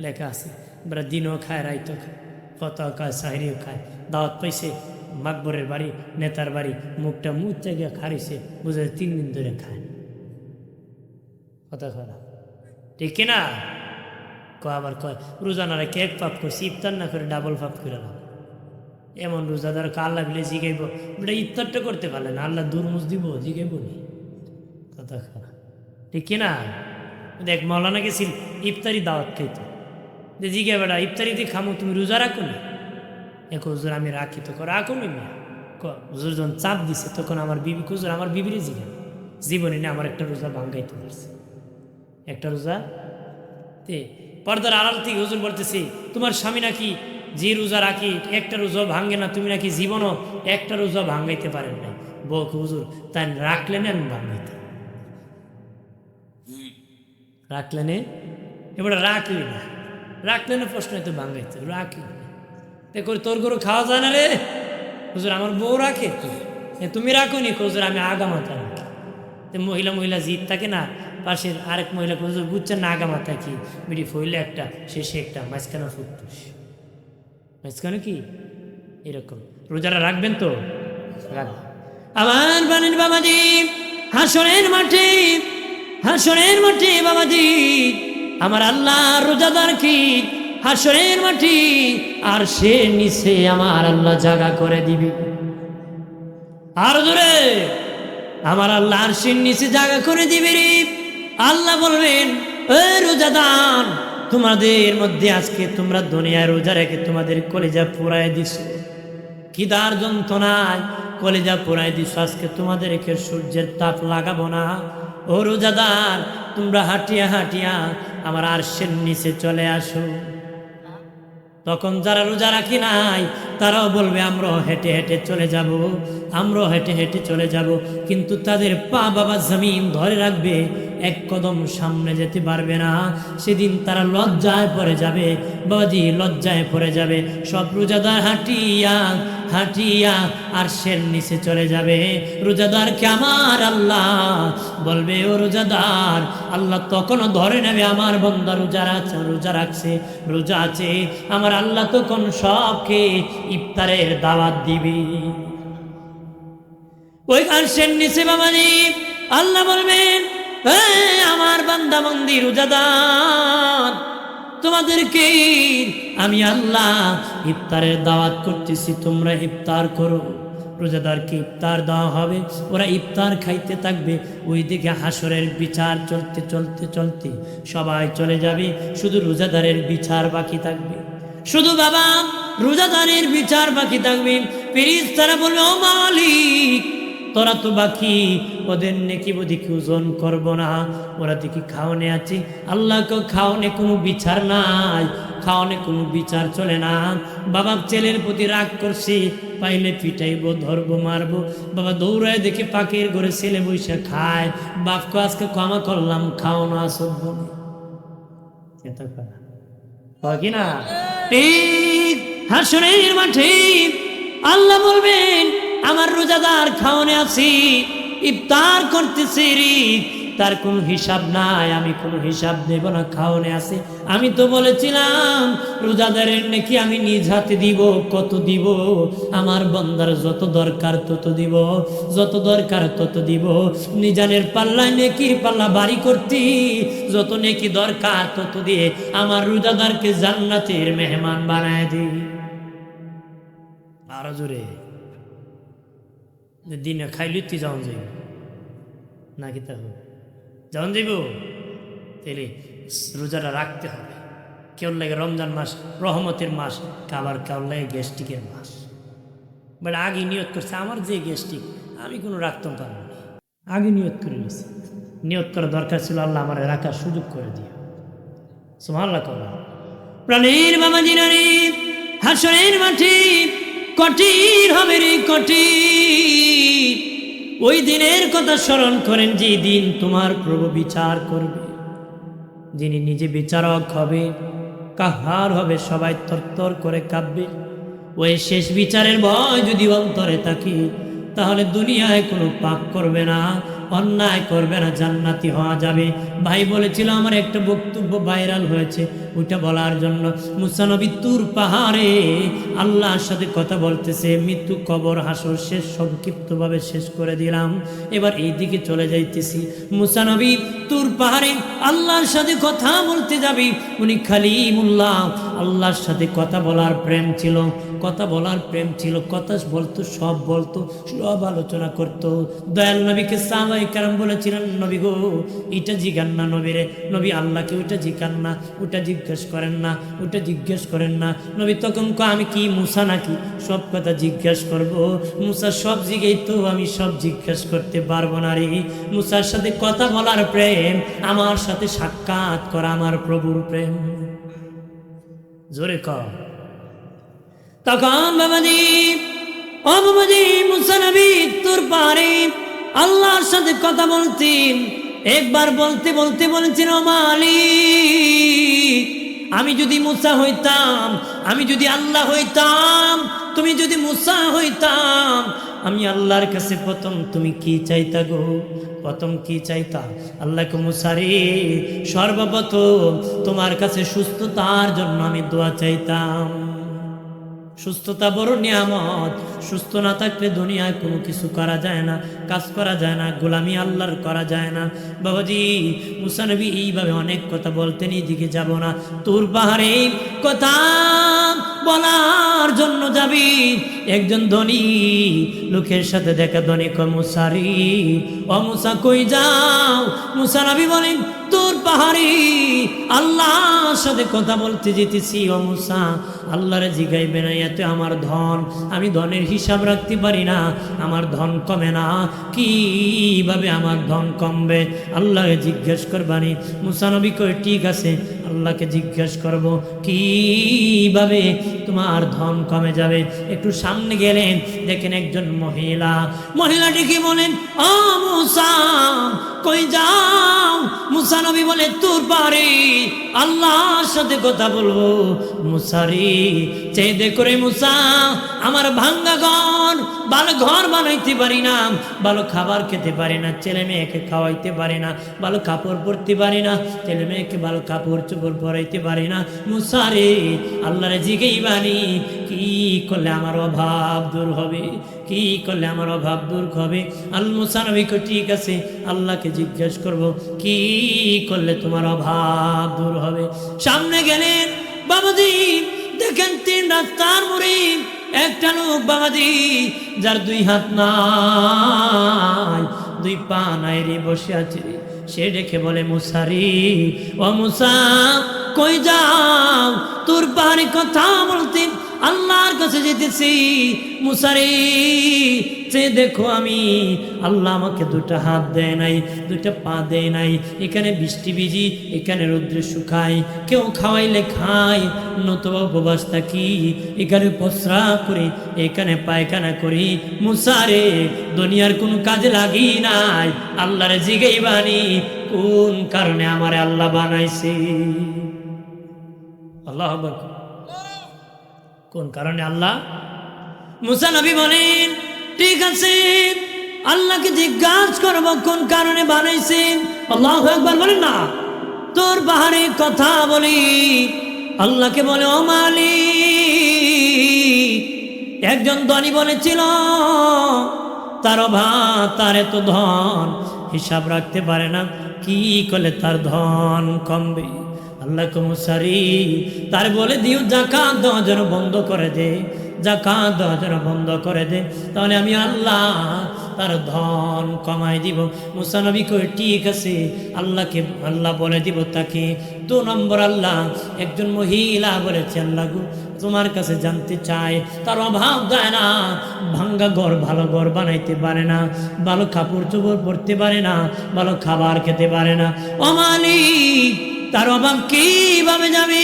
লেখা আছে। এবার দিনও খায়, রাইতও খায়, ফতাও খায়, সাহরিও খায়, দাওয়াত পাইছে, মাকবরের বাড়ি, নেতার বাড়ি, মুখটা মুখটা গিয়ে খারিছে, বুঝে 3 দিন ধরে খায়, কথা খারাপ ঠিক কিনা? আবার কয় রোজা না রেখে এক পাপ করছি, ইফতার না করে ডাবল পাপ করে না। এমন রোজাদার আল্লাহ বলে জিগাইব, বেটা ইফতারটা করতে পারলে না, আল্লাহ দুর্মুজ দিব, জিগাইব নি, কথা খারাপ ঠিক কিনা? দেখ মৌলানা গেছিল ইফতারি দাওয়াত খাইতো, যে জিগে বেটা ইফতারিতে খামো, তুমি রোজা রাখো না, এক হুজুর আমি রাখি, তো রাখো নি মিয়া। হুজুর যখন চাপ দিছে তখন আমার বিবি, হুজুর আমার বিবিরে জীবনে না আমার একটা রোজা ভাঙ্গাইতে পারছে, একটা রোজা। তে পর্দার আড়াল থেকে হুজুর বলতেছি, তোমার স্বামী নাকি যে রোজা রাখি একটা রোজা ভাঙ্গে না, তুমি নাকি জীবনও একটা রোজা ভাঙ্গাইতে পারেন নাই। বক হুজুর তাই রাখলেন আমি ভাঙ্গাইতে, রাখলেন এবার রাখলি না, রাখলেন প্রশ্ন তো ভাঙ্গাইতে রাখলি তে করে তোর গরু খাওয়া যায় না রে হুজুর, আমার বউ রাখে, তুমি রাখো নি হুজুর আমি আগামাতা রাখি। মহিলা মহিলা জিদ থাকে না, পাশের আরেক মহিলা হুজুর বুঝছেন না আগামাতা কি, বিড়ি ফইলে একটা শেষে একটা, মাঝখানে ফুটতুস, মাঝখানে কি এরকম। রোজারা রাখবেন তো রাখবেন। আমার বানের বাবাজি হাসরের মাঠে, হাসরের মাঠে বাবাজি আমার আল্লাহ রোজাদার কি হাসরের মাঠে আর সে নিচে আমার আল্লাহ জায়গা করে দিবে। আর জোরে আমার আল্লাহ আর সে নিচে জায়গা করে দিবে রে। আল্লাহ বলবেন এ রোজাদার, তোমাদের মধ্যে আজকে তোমরা দুনিয়ায় রোজা রেখে তোমাদের কলিজা পুরাই দিছো, খিদার যন্ত্রণায় কলিজা পুরাই দিছো, আজকে তোমাদেরকে সূর্যের তাপ লাগাবো না। ও রোজাদার, তোমরা হাঁটিয়া হাঁটিয়া আমার আরশের নিচে চলে আসো। তখন যারা রোজা রাখি নাই তারাও বলবে আমরাও হেঁটে হেঁটে চলে যাব, আমরাও হেঁটে হেঁটে চলে যাব, কিন্তু তাদের পা বাবা জমিন ধরে রাখবে, এক কদম সামনে যেতে পারবে না। সেদিন তারা লজ্জায় পড়ে যাবে, বাবাজি লজ্জায় পড়ে যাবে। সব রোজাদার হাঁটিয়া হাঁটিয়া আরশের নিচে চলে যাবে। রোজাদারকে আমার আল্লাহ বলবে ও রোজাদার, আল্লাহ তখনও ধরে নেবে আমার বান্দা রোজা রাখছে, রোজা আছে। আমার আল্লাহ তখন সবকে ইফতারের দাওয়াত দিবে। ওই আরশের নিচে বাবাজি আল্লাহ বলবেন আমার বান্দা বান্দি রোজাদার, তোমাদেরকে আমি আল্লাহ ইফতারের দাওয়াত করতেছি, তোমরা ইফতার করো। রোজাদারকে ইফতার দেওয়া হবে, ওরা ইফতার খাইতে থাকবে। ওইদিকে হাসরের বিচার চলতে চলতে চলতে সবাই চলে যাবে, শুধু রোজাদারের বিচার বাকি থাকবে, শুধু বাবা রোজাদারের বিচার বাকি থাকবে। ফেরেশতারা বলবে ও মালিক, তোরা তো বাকি, ওদের নেকি বদিকে ওজন করবো না, ওরা দেখি খাওয়ানে আছে। আল্লাহকে খাওয়ানে কোনো বিচার নাই, খাওয়ানে কোনো বিচার চলে না। বাবা ছেলের প্রতি রাগ করছে, পাইলে পিটাইবো, ধরবো, মারবো। বাবা দৌড়ায় দেখে পাখির ঘরে ছেলে বসে খায়, বাপকে আজকে ক্ষমা করলাম, খাওয়ানো আসব কি না। ঠিক হাসরের মাঠে আল্লাহ বলবেন আমার রোজাদার খাওয়ানে আছি, ইফতার করতেছি রে, তার কোনো হিসাব নাই, আমি কোনো হিসাব দেব না, খাওয়ানে আছে। আমি তো বলেছিলাম রোজাদারের নাকি আমি নিজ হাতে দিব, কত দিব, আমার বান্দার যত দরকার তত দিব, যত দরকার তত দিব। নিজানের পাল্লায় নেকির পাল্লা বাড়ি করতি, যত নেকি দরকার তত দিয়ে আমার রোজাদারকে জান্নাতের মেহমান বানায় দি। আরো জোরে দিনে খাইলি তুই যাওন যাইব নাকি, তা যাওন যাইব, তাহলে রোজাটা রাখতে হবে। কেউ লাগে রমজান মাস রহমতের মাস, কাবার কেউ লাগে গ্যাস্ট্রিকের মাস। বাট আগে নিয়ত করছে আমার যে গ্যাস্ট্রিক আমি কোনো রাখতাম পারবো না, আগে নিয়ত করে নিছি। নিয়ত করা দরকার ছিল, আল্লাহ আমার রাখার সুযোগ করে দিও। সুবহানাল্লাহ করা প্রাণীর বাবা জিনানি হাসরের মাঠে কঠিন হবে রে, কঠিন। ওই দিনের কথা স্মরণ করেন, যে দিন তোমার প্রভু বিচার করবে, যিনি নিজে বিচারক হবে, কাহার হবে, সবাই তরতর করে কাঁপবে। ওই শেষ বিচারের ভয় যদি অন্তরে থাকে, তাহলে দুনিয়ায় কোনো পাপ করবে না, অন্যায় করবে না, জান্নাতি হওয়া যাবে। ভাই বলেছিল আমার একটা বক্তব্য ভাইরাল হয়েছে, ওইটা বলার জন্য। মুসা নবী তুর পাহাড়ে আল্লাহর সাথে কথা বলতেছে, মৃত্যু কবর হাসর শেষ সংক্ষিপ্তভাবে শেষ করে দিলাম, এবার এই দিকে চলে যাইতেছি। মুসা নবী তুর পাহাড়ে আল্লাহর সাথে কথা বলতে যাবি, উনি কালিমুল্লাহ, আল্লাহর সাথে কথা বলার প্রেম ছিল, কথা বলার প্রেম ছিল, কথা বলতো, সব বলতো, সব আলোচনা করতো। দয়াল নবীকে সাহাবা সাহাবায়ে কেরাম বলেছিলেন, নবী গো এটা জিজ্ঞান না নবীরে, নবী আল্লাহকে ওটা জিজ্ঞান না, ওটা জিজ্ঞেস করেন না, ওটা জিজ্ঞেস করেন না। নবী তখন আমি কি মুসা নাকি সব কথা জিজ্ঞেস করব? মুসা সব জিগেই তো আমি সব জিজ্ঞেস করতে পারবো না রে। মুসার সাথে কথা বলার প্রেম, আমার সাথে সাক্ষাৎ করা আমার প্রভুর প্রেম। জোরে কর। তখন বাবাজি ও বাবাজি মুসা নবী তোর পারে আল্লাহর সাথে কথা বলতেন। একবার বলতে বলতে বলেছেন, ও মালিক আমি যদি মুসা হইতাম, আমি যদি আল্লাহ হইতাম, তুমি যদি মুসা হইতাম, আমি আল্লাহর কাছে প্রথম তুমি কি চাইতা গো? প্রথম কি চাইতা? আল্লাহকে মুসারে সর্বপ্রথম তোমার কাছে সুস্থতার জন্য আমি দোয়া চাইতাম। সুস্থতা বড় নিয়ামত। সুস্থ না থাকলে দুনিয়ায় কোনো কিছু করা যায় না, কাজ করা যায় না, গোলামি আল্লাহর করা যায় না। বাবাজি মুসা নবী এইভাবে অনেক কথা বলতেন। এদিকে যাব না, তোর পাহাড়ে কথা বলার জন্য যাবি, একজন ধনী লোকের সাথে দেখা। ধনী কয় মুসারি, ও মুসা কই যাও? মুসা নবী বলেন, তোর পাহাড়ি আল্লাহর সাথে কথা বলতে যেতেছি। ও মুসা আল্লাহরে জিগাইবে না, এতে আমার ধন, আমি ধনের হিসাব রাখতে পারি না, আমার ধন কমে না, কিভাবে আমার ধন কমবে? আল্লাহকে জিজ্ঞেস করবানি। মুসা নবী কই ঠিক আছে, আল্লাহকে জিজ্ঞেস করব কিভাবে তোমার ধন কমে যাবে। একটু সামনে গেলেন, দেখেন একজন মহিলা। মহিলাটি কি বলেন, ও মুসা কই যাও? মুসা নবী বলে, তোর পারে আল্লাহর সাথে কথা বলবো। মুসারি চেয়ে করে, মুসা আমার ভাঙ্গা ঘর, ভালো ঘর বানাইতে পারি না, ভালো খাবার খেতে পারি না, ছেলে মেয়েকে খাওয়াইতে পারি না, ভালো কাপড় পরতে পারি না, ছেলে মেয়েকে ভালো কাপড় চোপড় পরাইতে পারি না। মুসারে আল্লাহরে জিগেই বানি, কি করলে আমার অভাব দূর হবে? কি করলে আমার অভাব দূর হবে? আল মুসা নবী কই ঠিক আছে, আল্লাহকে জিজ্ঞেস করব কি করলে তোমার অভাব দূর হবে। সামনে গেলেন বাবাজি, দেখেন তিন রাস্তার মোড়ে একটা লোক বাবাজি, যার দুই হাত নাই, দুই পা নাই রে, বসে আছে। সে ডেকে বলে, মুসারি ও মুসা কই যাও? তোর পাহাড়ে কথা বলতে আল্লাহর কাছে যেতেছি। মুসারি সে দেখো, আমি আল্লাহ আমাকে দুটা হাত দেয় নাই, দুটা পা দেয় নাই, এখানে বৃষ্টি ভিজি, এখানে রৌদ্রে শুকাই, কেউ খাওয়াইলে খাই, নতুবা উপবাস থাকি, এখানে প্রস্রাব করি, এখানে পায়খানা করি। মুসারে দুনিয়ার কোনো কাজে লাগি নাই, আল্লাহরে জিগেই বানি কোন কারণে আমারে আল্লাহ বানাইছে। আল্লাহ কোন কারণে আল্লাহ? মুসা নবী বলেন, ঠিক আছে আল্লাহকে জিজ্ঞাসা করবো কোন কারণে বানাইছেন। আল্লাহু আকবার বলেন না। তোর পাহাড়ে কথা বলি, আল্লাহকে বলে, ও মালিক একজন ধনী বলেছিল তার অভাব, তার এত ধন হিসাব রাখতে পারে না, কি করলে তার ধন কমবে? আল্লাহ মুসারি তার বলে দিও যাকাত দেওয়া যেন বন্ধ করে দে, যাকাত দেওয়া যেন বন্ধ করে দে, তাহলে আমি আল্লাহ তার ধন কমাই দিব। মুসা নবী কই ঠিক আছে, আল্লাহকে আল্লাহ বলে দিব তাকে। 2 নম্বর আল্লাহ একজন মহিলা বলেছে, আল্লাহ গো তোমার কাছে জানতে চাই, তার অভাব দেয় না, ভাঙ্গা ঘর ভালো ঘর বানাইতে পারে না, ভালো কাপড় চোপড় পরতে পারে না, ভালো খাবার খেতে পারে না। ও মালিক তার অভাব কিভাবে যাবে?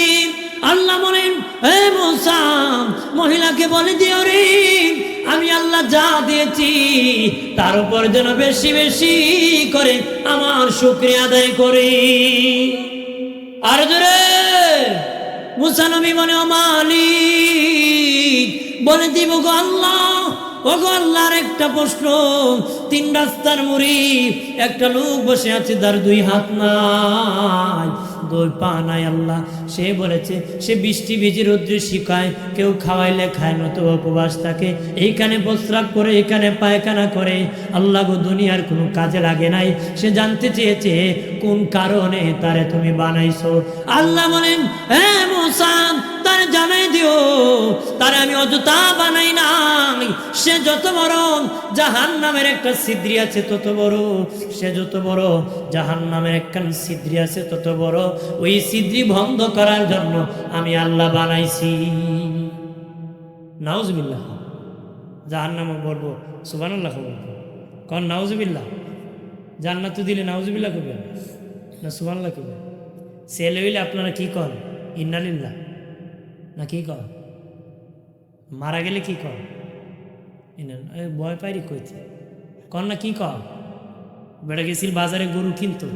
আল্লাহ বলেন, হে মুসা মহিলাকে বলে দিও রে, আমি আল্লাহ যা দিয়েছি তার উপর যেন বেশি বেশি করে আমার শুকরিয়া আদায় করে। আর জোরে মুসা নবী বলে, ও মালিক বলে দিব গো আল্লাহ, ও গো আল্লাহর একটা প্রশ্ন, 3 রাস্তার মোড়ে একটা লোক বসে আছে, তার 2 হাত নাই, 2 পা নাই। আল্লাহ সে বলেছে সে বৃষ্টি ভিজে রৌদ্রে শিখায়, কেউ খাওয়াইলে খায়, নতুবা উপবাস থাকে, এইখানে প্রস্রাব করে, এখানে পায়খানা করে। আল্লাহ গো দুনিয়ার কোনো কাজে লাগে নাই। সে জানতে চেয়েছে কোন কারণে তারে তুমি বানাইছো। আল্লাহ বলেন, হে মুসা তার জানাই দিও তার আমি অযথা বানাই নাই। সে যত বড় জাহান্নামের একটা ছিদ্রি আছে তত বড়, সে যত বড় জাহান্নামের একটা ছিদ্রি আছে তত বড়। ওই ছিদ্রি বন্ধ করার জন্য আমি আল্লাহ বানাইছি। নাউজুবিল্লাহ। জাহান্নামও বলবো সুবহানাল্লাহ বলবো, কন নাউজুবিল্লাহ। জান্নাত দিলে নাউজুবিল্লাহ করবেন না সুবহানাল্লাহ করবেন? ছেলে হইলে আপনারা কি কন? ইন্নালিল্লাহ না কি কন? মারা গেলে কি কন? ভয় পাইরি কইতে কন না কি কন? বেড়া গেছিল বাজারে গরু কিনতো,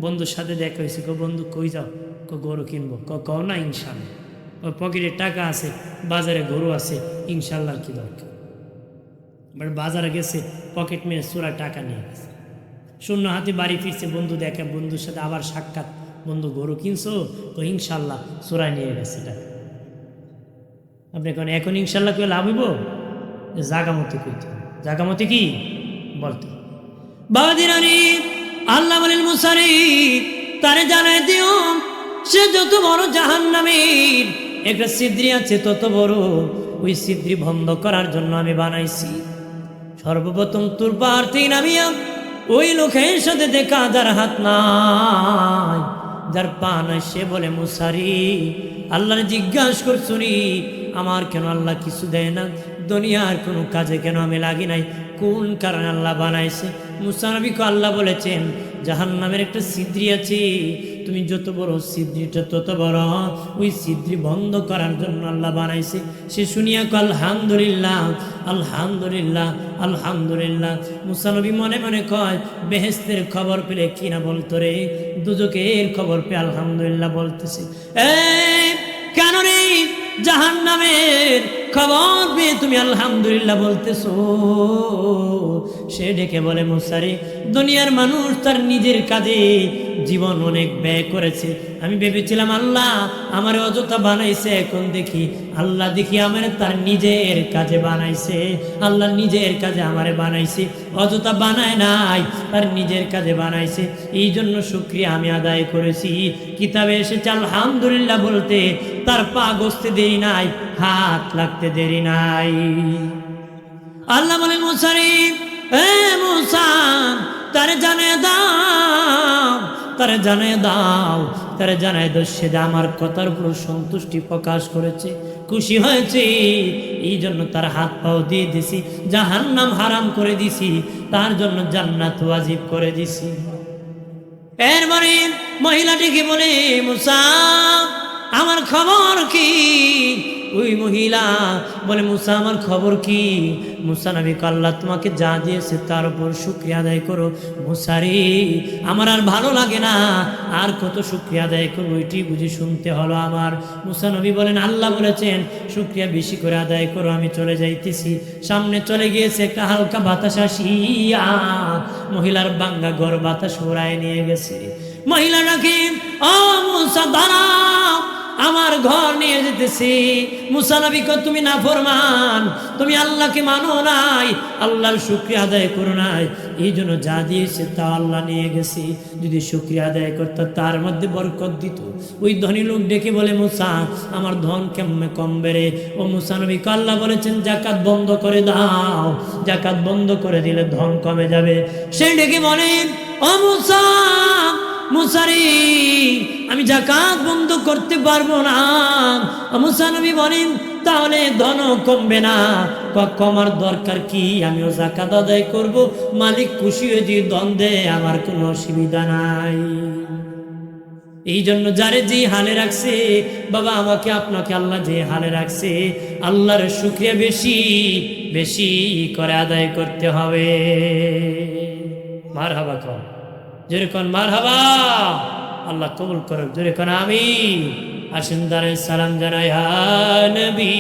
বন্ধুর সাথে দেখা হয়েছে, বন্ধু কই যাও? গরু কিনবো। কও না ইনশাল্লাহ। ওর পকেটে টাকা আছে, বাজারে গরু আছে, ইনশাল্লাহ কি দরকার? বাট বাজারে গেছে, পকেট মেরে চোরা টাকা নিয়ে গেছে, শূন্য হাতে বাড়ি ফিরছে। বন্ধু দেখে, বন্ধুর সাথে আবার সাক্ষাৎ, বন্ধু গরু কিনছো? তো ইনশাল্লাহ চোরা নিয়ে গেছে টাকা। আপনি এখন ইনশাল্লাহ কেউ লাভ হইব? জাগামতি কইতে, জাগামতি কি বলতো বাবাদিরানি। আল্লাহ বলেন মুসারি তারে জানাই দিও সে যত বড় জাহান্নামের একটা ছিদ্রি আছে তত বড়। ওই ছিদ্রি বন্ধ করার জন্য আমি বানাইছি। সর্বপ্রথম তোর পাহাড় থেকে নামিয়া ওই লোকের সাথে দেখা যার হাত নাই, যার পা নাই, সে বলে মুসারি আল্লাহর জিজ্ঞাসা করছুনি আমার কেন আল্লাহ কিছু দেয় না, দুনিয়ার কোনো কাজে কেন আমি লাগি নাই, কোন কারণে আল্লাহ বানাইছে? মুসা নবীকে আল্লাহ বলেছেন জাহান্নামের একটা ছিদ্রি আছে, তুমি যত বড় ছিদ্রিটা তত বড়। ওই ছিদ্রি বন্ধ করার জন্য আল্লাহ বানাইছে। সে শুনিয়া আলহামদুলিল্লাহ আলহামদুলিল্লাহ আলহামদুলিল্লাহ। মুসা নবী মনে মনে কয় বেহেশতের খবর পেলে কিনা বলতো রে, দুজকের খবর পেয়ে আলহামদুলিল্লাহ বলতেছে। কেন রে জাহান্নামের খবর পেয়ে তুমি আলহামদুলিল্লাহ বলতেছো? সে ডেকে বলে মুসারে দুনিয়ার মানুষ তার নিজের কাজে জীবন অনেক ব্যয় করেছে। আমি ভেবেছিলাম আল্লাহ আমার অযথা বানাইছে, এখন দেখি আল্লাহ দেখি আমার তার নিজের কাজে বানাইছে। আল্লাহ নিজের কাজে আমারে বানাইছে, অযথা বানায় নাই, তার নিজের কাজে বানাইছে। এই জন্য শুকরিয়া আমি আদায় করেছি। কিতাবে এসেছে আলহামদুলিল্লাহ বলতে তার পা ঘষতে দেরি নাই, হাত লাগতে দেরি নাই। আল্লাহ বলে মুসারে মুসা তারে জানিয়ে দাও, তারে জানিয়ে দাও, তারে জানাই দাও সে আমার কথার উপর সন্তুষ্টি প্রকাশ করেছে, খুশি হয়েছে। এই জন্য তার হাত পাও দিয়ে দিছি, জাহান্নাম হারাম করে দিছি, তার জন্য জান্নাত ওয়াজিব করে দিছি। এরপরে মহিলাটিকে বলে মুসা আমার খবর কি? ওই মহিলা বলে মুসা আমার খবর কি? মুসা নবী আল্লাহ তোমাকে যা দিয়েছে তার উপর শুকরিয়া আদায় করো। মুসারি আমার আর ভালো লাগে না, আর কত শুকরিয়া আদায় করবো, ওইটি বুঝি শুনতে হলো আমার। মুসা নবী বলেন আল্লাহ বলেছেন শুকরিয়া বেশি করে আদায় করো, আমি চলে যাইতেছি। সামনে চলে গিয়েছে, একটা হালকা বাতাস আসিয়া মহিলার বাঙ্গা ঘর বাতাস উড়ায় নিয়ে গেছে। মহিলাটাকে ও মুসা দাঁড়াও, আমার ঘর নিয়ে যেতেছি। মুসা নবী কয় তুমি নাফরমান, তুমি আল্লাহকে মানো নাই, আল্লাহর শুকরিয়া আদায় করো নাই, এই জন্য যা দিয়েছে তা আল্লাহ নিয়ে গেছি। যদি শুকরিয়া আদায় করতো তার মধ্যে বরকত দিত। ওই ধনী লোক ডেকে বলে মুসা আমার ধন কেমনে কমবে রে? ও মুসা নবী আল্লাহ বলেছেন জাকাত বন্ধ করে দাও, জাকাত বন্ধ করে দিলে ধন কমে যাবে। সে ডেকে বলে ও মুসা মুসারি আমি জাকাত বন্ধ করতে পারবো না। মুসা নবী বলেন তাহলে ধন কমবে না। কমার দরকার কি? আমিও জাকাত আদায় করব, মালিক খুশি হয়ে দিয়ে ধন দেয়, আমার কোনো অসুবিধা নাই। এই জন্য যারে যে হালে রাখছে বাবা, আমাকে আপনাকে আল্লাহ যে হালে রাখছে, আল্লাহর শুকরিয়া বেশি বেশি করে আদায় করতে হবে। মারহাবা কর, জোরে কোন মারহাবা। আল্লাহ কবুল করুক, জোরে কোন আমিন। আসেন দাঁড়ায় সালাম জানাই হা নবী।